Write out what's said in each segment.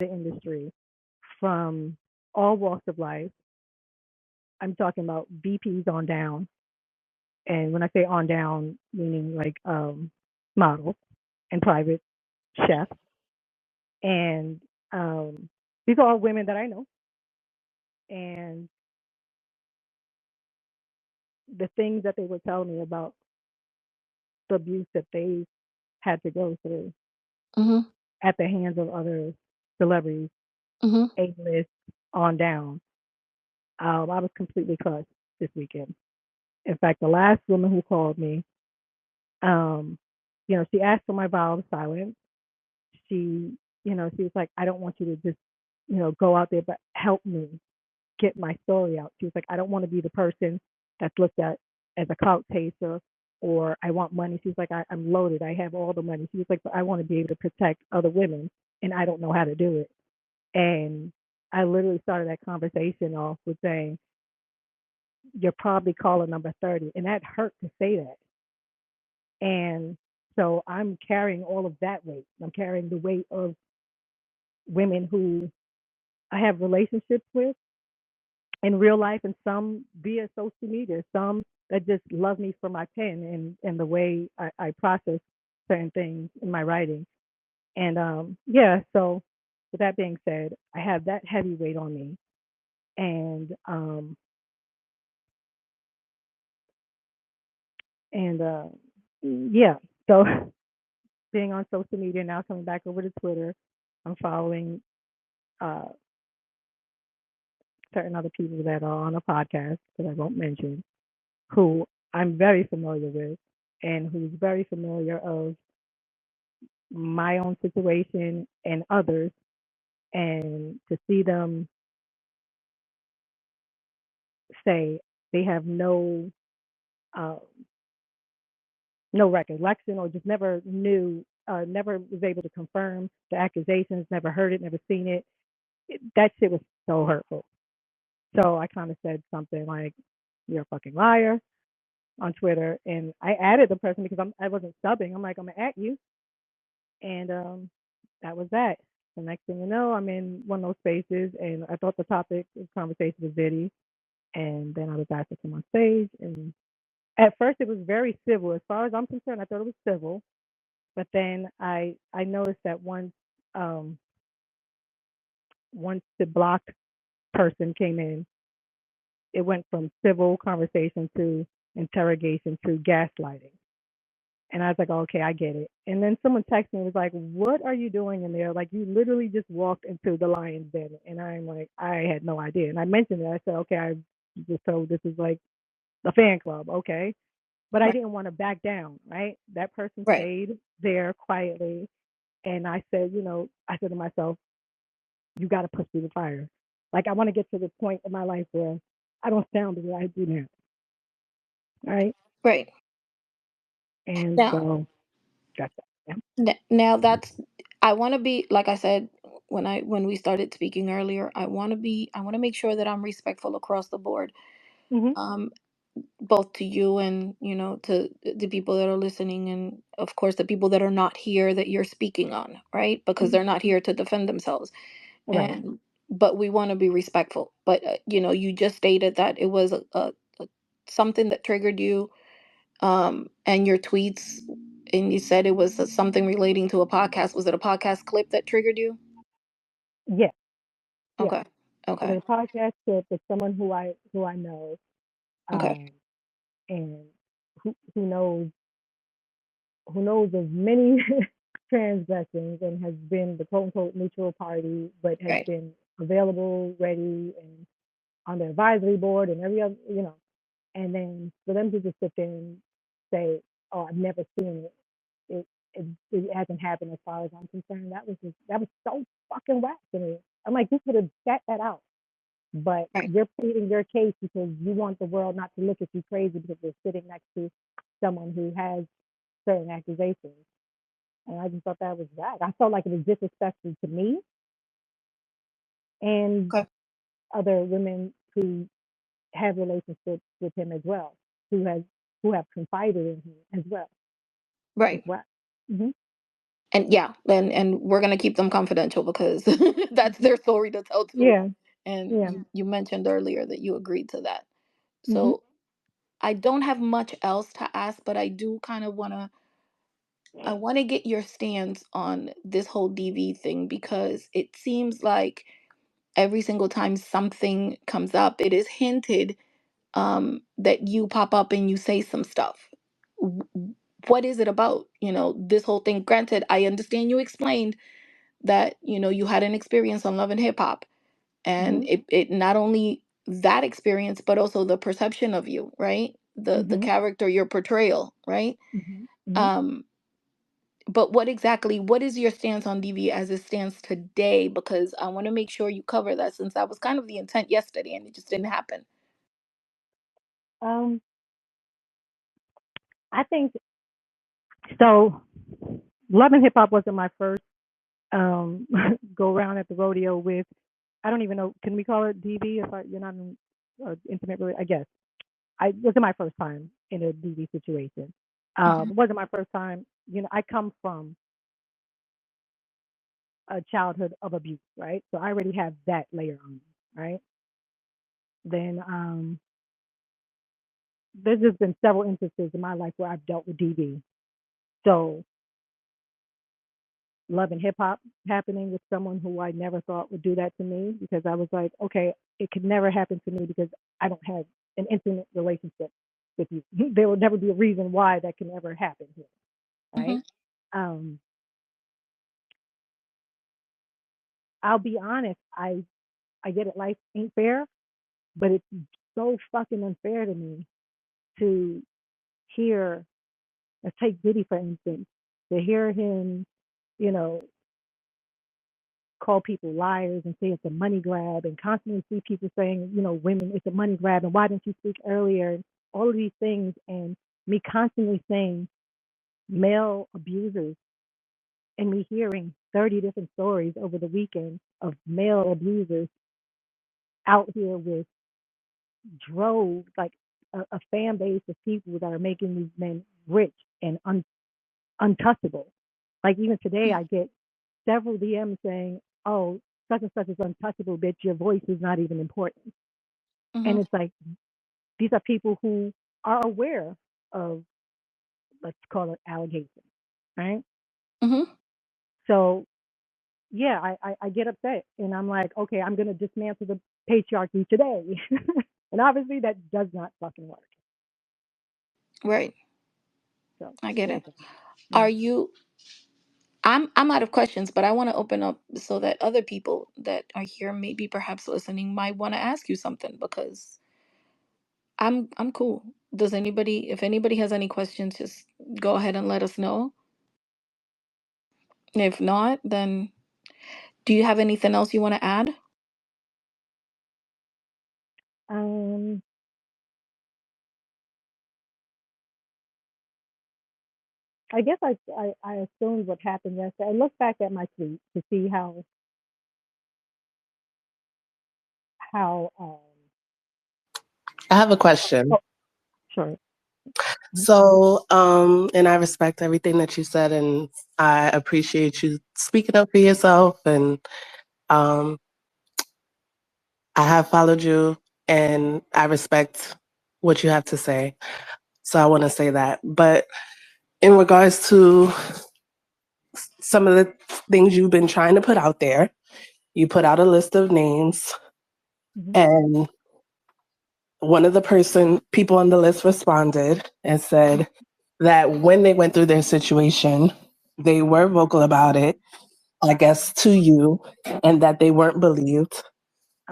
the industry from all walks of life. I'm talking about VPs on down. And when I say on down, meaning like models and private chefs. And these are all women that I know. And the things that they were telling me about the abuse that they had to go through Mm-hmm. at the hands of other celebrities, Mm-hmm. A-list on down, I was completely crushed this weekend. In fact, the last woman who called me, um, she asked for my vow of silence. She, she was like, I don't want you to just, go out there, but help me get my story out. She was like, I don't want to be the person that's looked at as a clout chaser or I want money. She was like, I'm loaded. I have all the money. She was like, but I want to be able to protect other women and I don't know how to do it. And I literally started that conversation off with saying, you're probably caller number 30. And that hurt to say that. And so I'm carrying all of that weight. I'm carrying the weight of women who I have relationships with in real life and some via social media, some that just love me for my pen and the way I process certain things in my writing. And yeah, so with that being said, I have that heavy weight on me. And and yeah, so being on social media now, coming back over to Twitter, I'm following uh, certain other people that are on a podcast that I won't mention, who I'm very familiar with, and who's very familiar of my own situation and others, and to see them say they have uh, no recollection or just never knew, never was able to confirm the accusations, never heard it, never seen it. That shit was so hurtful. So I kind of said something like, "You're a fucking liar" on Twitter, and I added the person because I wasn't subbing. I'm like, I'm gonna at you, and that was that. The next thing you know, I'm in one of those spaces, and I thought the topic of conversation was Diddy, and then I was asked to come on stage, and at first it was very civil. As far as I'm concerned, I thought it was civil, but then I noticed that um once the blocked person came in, it went from civil conversation to interrogation to gaslighting. And I was like, oh, okay, I get it. And then someone texted me and was like, what are you doing in there? Like, you literally just walked into the lion's den. And I'm like, I had no idea. And I mentioned it. I said, okay, I just told this is like the fan club. Okay. But I Right. didn't want to back down. Right. That person Right. stayed there quietly. And I said, I said to myself, you got to push through the fire. Like, I want to get to the point in my life where I don't sound the way I do now. Right. Right. And Now, so that's that. now that's, I want to be, like I said when we started speaking earlier, I want to make sure that I'm respectful across the board. Mm-hmm. Um, both to you and to the people that are listening, and of course the people that are not here that you're speaking on, right? Because Mm-hmm. they're not here to defend themselves. Right. And but we want to be respectful. But you just stated that it was a something that triggered you, and your tweets, and you said it was something relating to a podcast. Was it a podcast clip that triggered you? Yeah. Yeah. Okay. It Okay. was a podcast with someone who I know, Okay. um, and who knows of many transgressions and has been the quote unquote neutral party, but has Right. been available, ready, and on the advisory board and every other, and then for them to just sit there and say, "Oh, I've never seen it. It hasn't happened as far as I'm concerned." That was so fucking whack to me. I'm like, you could have sat that out. But Right. you're pleading your case because you want the world not to look at you crazy because you're sitting next to someone who has certain accusations. And I just thought that was bad. I felt like it was disrespectful to me and Okay. other women who have relationships with him as well, who has who have confided in him as well. It's Right. what. Mm-hmm. And yeah, and we're gonna keep them confidential because that's their story to tell too. Yeah, And yeah. you mentioned earlier that you agreed to that. Mhm. So I don't have much else to ask, but I do kind of I want to get your stance on this whole DV thing, because it seems like every single time something comes up, it is hinted that you pop up and you say some stuff. What is it about? This whole thing. Granted, I understand you explained that you had an experience on Love and Hip Hop, and Mhm. it not only that experience but also the perception of you, right? The Mhm. character, your portrayal, right? Mhm. Mhm. Um, but what is your stance on DV as it stands today? Because I want to make sure you cover that, since that was kind of the intent yesterday and it just didn't happen. Um, I think so. Love and Hip Hop wasn't my first um go around at the rodeo with. I don't even know. Can we call it DV if you're not in intimate? I guess I wasn't my first time in a DV situation. Hmm. It wasn't my first time. I come from a childhood of abuse, right? So I already have that layer on me, right? Then there's just been several instances in my life where I've dealt with DV. So Love and Hip Hop happening with someone who I never thought would do that to me, because I was like, okay, it could never happen to me because I don't have an intimate relationship with you. There will never be a reason why that can ever happen here, right? Hmm. Um, I'll be honest, I get it, life ain't fair, but it's so fucking unfair to me to hear, let's take Diddy for instance, to hear him, you know, call people liars and say it's a money grab, and constantly see people saying, women, it's a money grab, and why didn't you speak earlier? And all of these things, and me constantly saying male abusers, and me hearing 30 different stories over the weekend of male abusers out here with droves, like a fan base of people that are making these men rich and untouchable. Like even today, I get several DMs saying, "Oh, such and such is untouchable, bitch. Your voice is not even important." Hmm. And it's like these are people who are aware of, let's call it, allegations, right? Hmm. So yeah, I get upset, and I'm like, okay, I'm gonna dismantle the patriarchy today, and obviously that does not fucking work. Right. So I get there's it. that. Yeah. Are you I'm out of questions, but I want to open up so that other people that are here, maybe perhaps listening, might want to ask you something, because I'm cool. Does anybody, if anybody has any questions, just go ahead and let us know. If not, then do you have anything else you want to add? Um, I guess I assumed what happened yesterday. I looked back at my tweet to see how. I have a question. Oh, sure. Mhm. So, and I respect everything that you said, and I appreciate you speaking up for yourself. And um, I have followed you, and I respect what you have to say. So I want to say that. But in regards to some of the things you've been trying to put out there, you put out a list of names, Mhm. and one of the people on the list responded and said that when they went through their situation, they were vocal about it, I guess, to you, and that they weren't believed.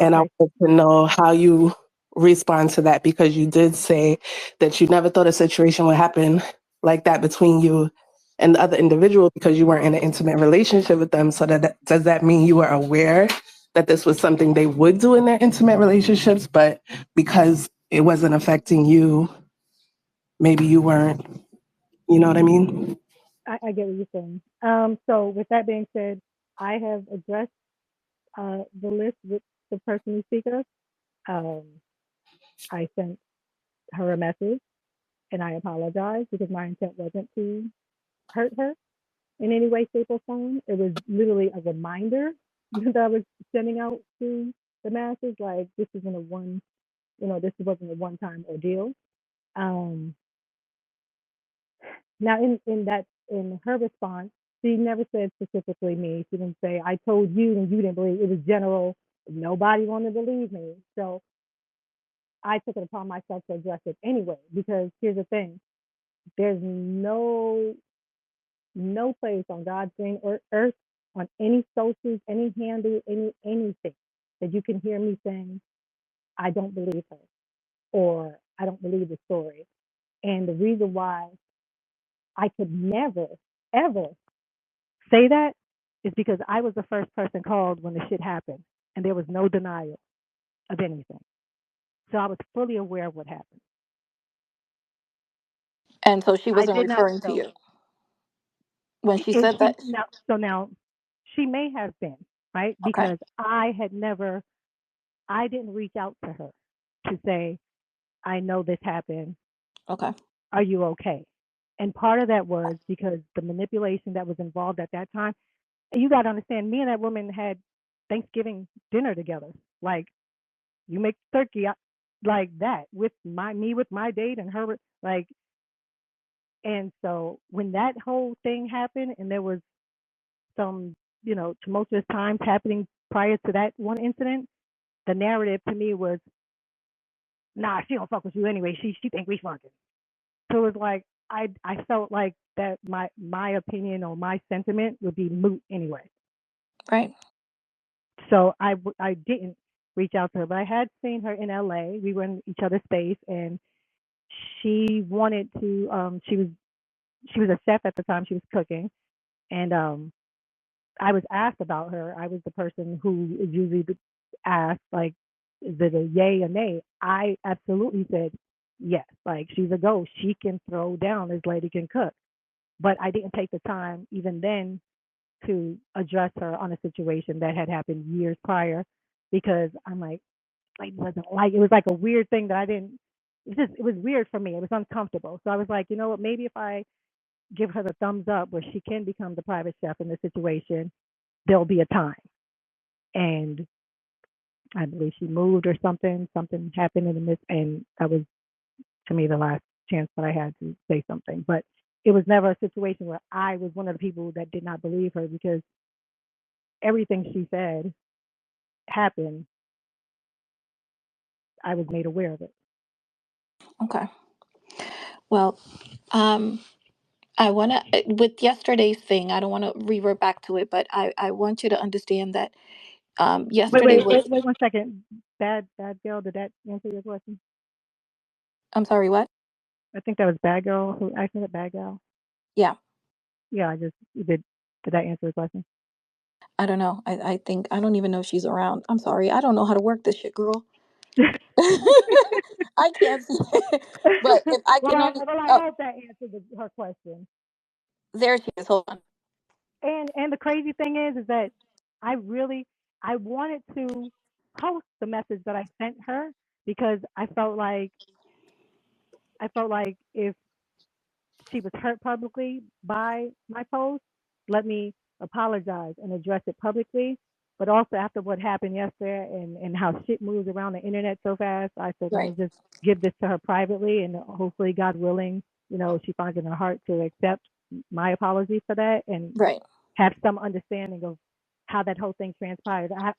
And I Okay. wanted to know how you respond to that, because you did say that you never thought a situation would happen like that between you and the other individual because you weren't in an intimate relationship with them. So does that mean you were aware that this was something they would do in their intimate relationships, but because it wasn't affecting you, maybe you weren't, you know what I mean? I get what you're saying. So with that being said, I have addressed the list with the person you speak of. Um, I sent her a message, and I apologize because my intent wasn't to hurt her. in any way, shape, or form. It was literally a reminder that I was sending out to the masses, like this isn't a one, this wasn't a one-time ordeal. Um, Now, in her response, she never said specifically me. She didn't say I told you and you didn't believe. It was general. Nobody wanted to believe me, so I took it upon myself to address it anyway. Because here's the thing: there's no place on God's green earth, on any socials, any handle, anything that you can hear me saying I don't believe her or I don't believe the story. And the reason why I could never ever say that is because I was the first person called when the shit happened, and there was no denial of anything. So I was fully aware of what happened. And so she I wasn't did not referring to know. you when she And said that. now she may have been right Okay. because I didn't reach out to her to say I know this happened. Okay. Are you okay? And part of that was because the manipulation that was involved at that time. And you got to understand, me and that woman had Thanksgiving dinner together. Like you make turkey like that with my date and her like. And so when that whole thing happened and there was some tumultuous times happening prior to that one incident, the narrative to me was, nah, she don't fuck with you anyway, she think we fucking. So it was like I felt like that my opinion or my sentiment would be moot anyway. Right. So I didn't reach out to her, but I had seen her in LA. We were in each other's space, and she wanted to. She was a chef at the time. She was cooking, and I was asked about her. I was the person who is usually asked, like, is it a yay or nay? I absolutely said yes. Like, she's a go. She can throw down. This lady can cook. But I didn't take the time even then to address her on a situation that had happened years prior because I'm like wasn't like it was like a weird thing that I didn't. It was weird for me. It was uncomfortable. So I was like, you know what? Maybe if I give her the thumbs up where she can become the private chef in this situation, there'll be a time. And I believe she moved or something. Something happened in the midst, and that was to me the last chance that I had to say something. But it was never a situation where I was one of the people that did not believe her because everything she said happened. I was made aware of it. Okay. Well, um, I want to, with yesterday's thing, I don't want to revert back to it, but I want you to understand that Wait, yesterday wait, was, wait, wait 1 second. Bad girl. Did that answer your question? I'm sorry, what? I think that was bad girl who asked me that bad girl. Yeah, Yeah, I just did. Did that answer the question? I don't know. I think, I don't even know if she's around. I'm sorry. I don't know how to work this shit, girl. I can't see. But if I well, can I only, well I oh, hope that answered her question. there she is. Hold on. And the crazy thing is that I really I wanted to post the message that I sent her because I felt like if she was hurt publicly by my post, let me apologize and address it publicly. But also after what happened yesterday and how shit moves around the internet so fast, I said, let Right, me just give this to her privately and hopefully, God willing, she finds in her heart to accept my apology for that and right, have some understanding of how that whole thing transpired. I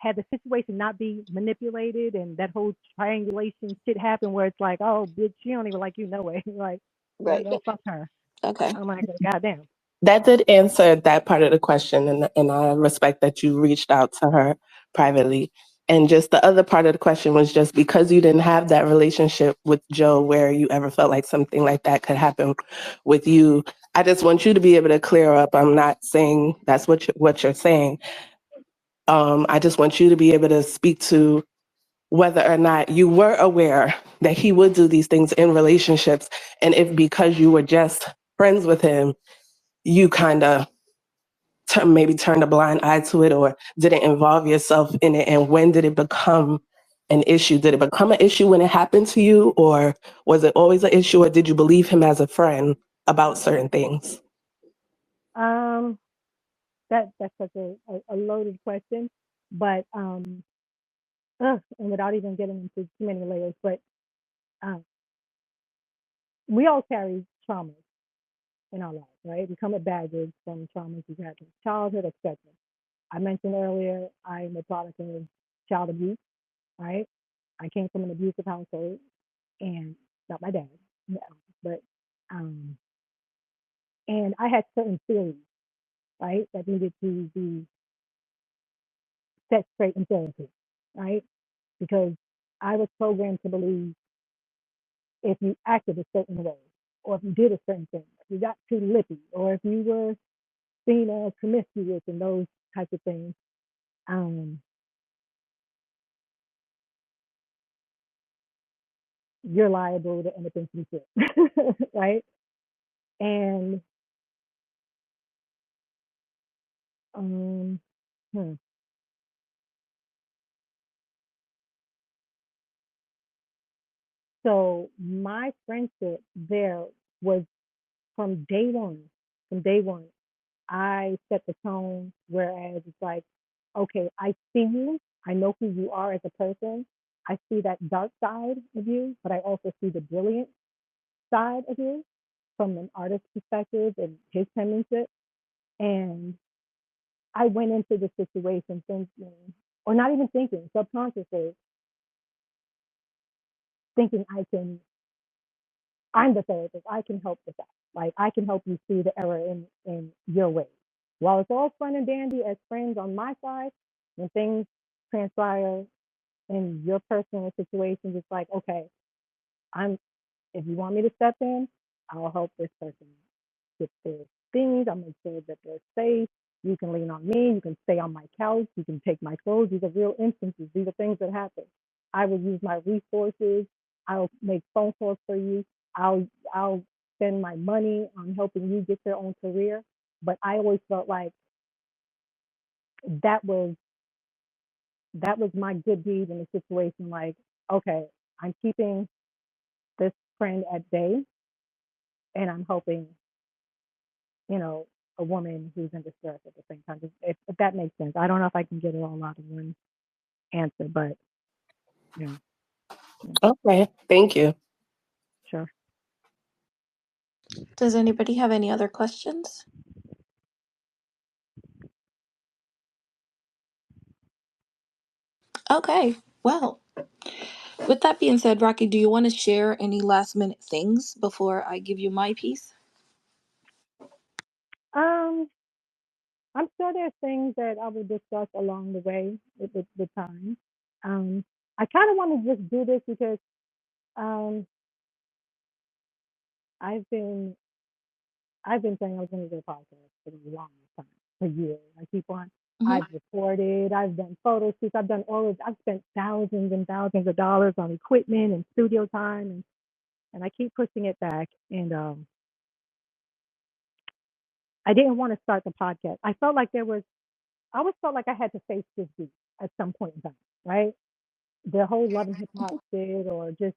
had the situation not be manipulated and that whole triangulation shit happen where it's like, oh, bitch, she don't even like you no way. Like, right. fuck her. Okay, I'm like, goddamn. That did answer that part of the question, and I respect that you reached out to her privately. And just the other part of the question was just because you didn't have that relationship with Joe where you ever felt like something like that could happen with you. I just want you to be able to clear up. I'm not saying that's what you're saying. I just want you to be able to speak to whether or not you were aware that he would do these things in relationships, and if because you were just friends with him, you kind of maybe turned a blind eye to it or didn't involve yourself in it, and when did it become an issue? Did it become an issue when it happened to you, or was it always an issue, or did you believe him as a friend about certain things? Um, that's such a loaded question, but and without even getting into too many layers, but um, we all carry traumas in our lives, right? We come with baggage from traumas we've had from childhood, etc. I mentioned earlier I'm a product of child abuse, right? I came from an abusive household, and not my dad, no, but um, and I had certain theories, right, that needed to be set straight in therapy, right? Because I was programmed to believe if you acted a certain way, or if you did a certain thing, if you got too lippy, or if you were seen as promiscuous and those types of things, um, you're liable to end up in some shit, right? And um, hmm. So my friendship there was from day one. From day one, I set the tone. Whereas it's like, okay, I see you. I know who you are as a person. I see that dark side of you, but I also see the brilliant side of you from an artist's perspective and his penmanship. And I went into the situation thinking, or not even thinking, subconsciously thinking I'm the therapist. I can help with that. Like I can help you see the error in your way. While it's all fun and dandy as friends on my side, when things transpire in your personal situations, it's like, okay, I'm if you want me to step in, I'll help this person get their things. I'll make sure that they're safe. You can lean on me. You can stay on my couch. You can take my clothes. These are real instances. These are things that happen. I will use my resources. I'll make phone calls for you. I'll spend my money on helping you get your own career. But I always felt like that was that was my good deed in the situation. Like, okay, I'm keeping this friend at bay, and I'm helping a woman who's in distress at the same time. If that makes sense. I don't know if I can get it all out of one answer, but yeah, yeah, Okay, thank you. sure. Does anybody have any other questions? Okay. Well, with that being said, Rocky, do you want to share any last minute things before I give you my piece? Um, I'm sure there's things that I will discuss along the way with time. Um, I kind of want to just do this because um, I've been I've been saying I was going to do a podcast for the longest time, for years. I keep on. Hmm. I've recorded. I've done photo shoots. I've done all of. I've spent thousands and thousands of dollars on equipment and studio time, and I keep pushing it back. And I didn't want to start the podcast. I always felt like I had to face this beat at some point in time, right? The whole love and hip hop shit, or just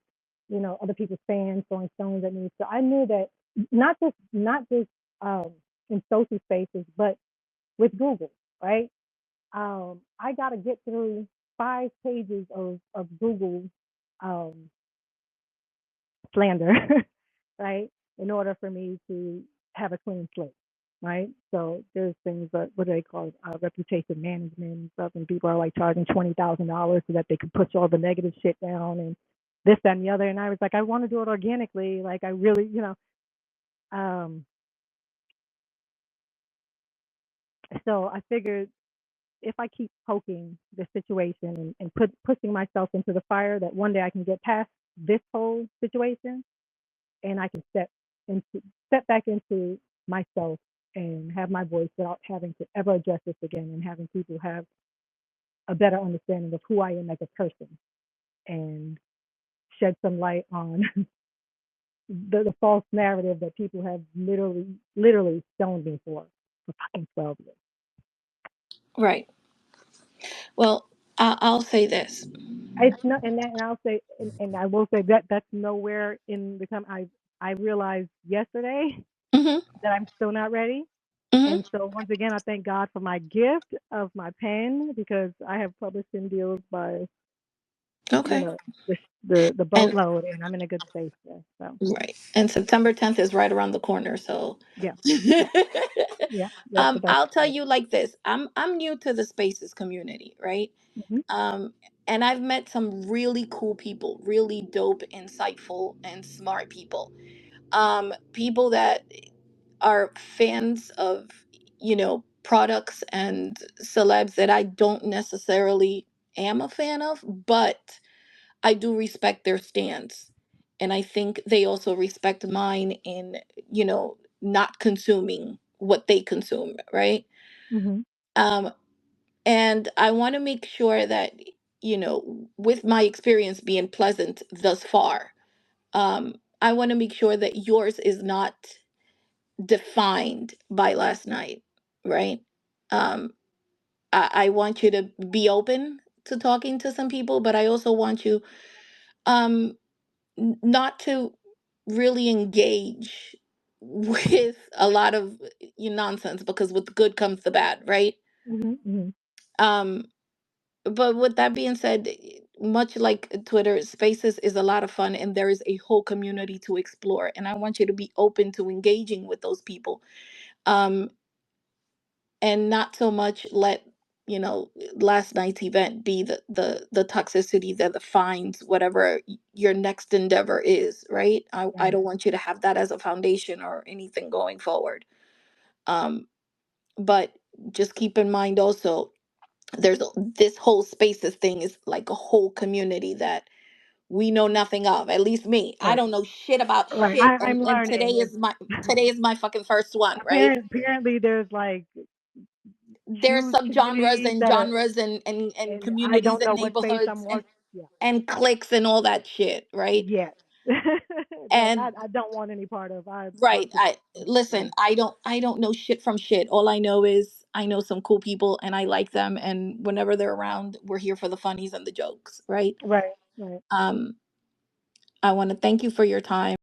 other people's fans throwing stones at me. So I knew that not just in social spaces, but with Google, right? I got to get through 5 pages of Google um, slander, right, in order for me to have a clean slate, right? So there's things that what do they call it, reputation management and stuff, and people are like charging $20,000 so that they can push all the negative shit down and this, that, and the other. And I was like, I want to do it organically, like I really, um, so I figured if I keep poking the situation and pushing myself into the fire, that one day I can get past this whole situation and I can step back into myself and have my voice without having to ever address this again, and having people have a better understanding of who I am as a person, and shed some light on the false narrative that people have literally stoned me for fucking 12 years. Right. Well, I'll say this. It's not, and I'll say, and I will say that that's nowhere in the time. I realized yesterday Hmm. that I'm still not ready. Hmm. And so once again, I thank God for my gift of my pen because I have publishing deals by, you Okay. know, the And boatload, and I'm in a good space there. So right. And September 10th is right around the corner. So yeah, yeah, yeah, yeah. So that's I'll tell exciting. you like this. I'm new to the spaces community, right? Hmm. Um, and I've met some really cool people, really dope, insightful, and smart people. People that are fans of, products and celebs that I don't necessarily am a fan of, but I do respect their stance. And I think they also respect mine in, not consuming what they consume, right? Hmm. Um, and I want to make sure that, with my experience being pleasant thus far, I want to make sure that yours is not defined by last night, right? Um, I want you to be open to talking to some people, but I also want you um, not to really engage with a lot of nonsense, because with the good comes the bad, right? Hmm. Hmm. Um, but with that being said, much like Twitter, Spaces is a lot of fun, and there is a whole community to explore. And I want you to be open to engaging with those people, um, and not so much let last night's event be the toxicity that defines whatever your next endeavor is. Right? I Right. don't want you to have that as a foundation or anything going forward. Um, but just keep in mind also, this whole Spaces thing is like a whole community that we know nothing of. At least me, I Right. don't know shit about Right. shit, I'm and today learning. is my fucking first one, right? Apparently, there's like There's huge subgenres communities and that are, genres and and I communities don't and know what space I'm neighborhoods and working. Yeah. cliques and all that shit, right? Yes. That And I don't want any part of. I work right, with. I listen, I don't know shit from shit. All I know is I know some cool people and I like them, and whenever they're around, we're here for the funnies and the jokes, right? Right. Right. um I want to thank you for your time.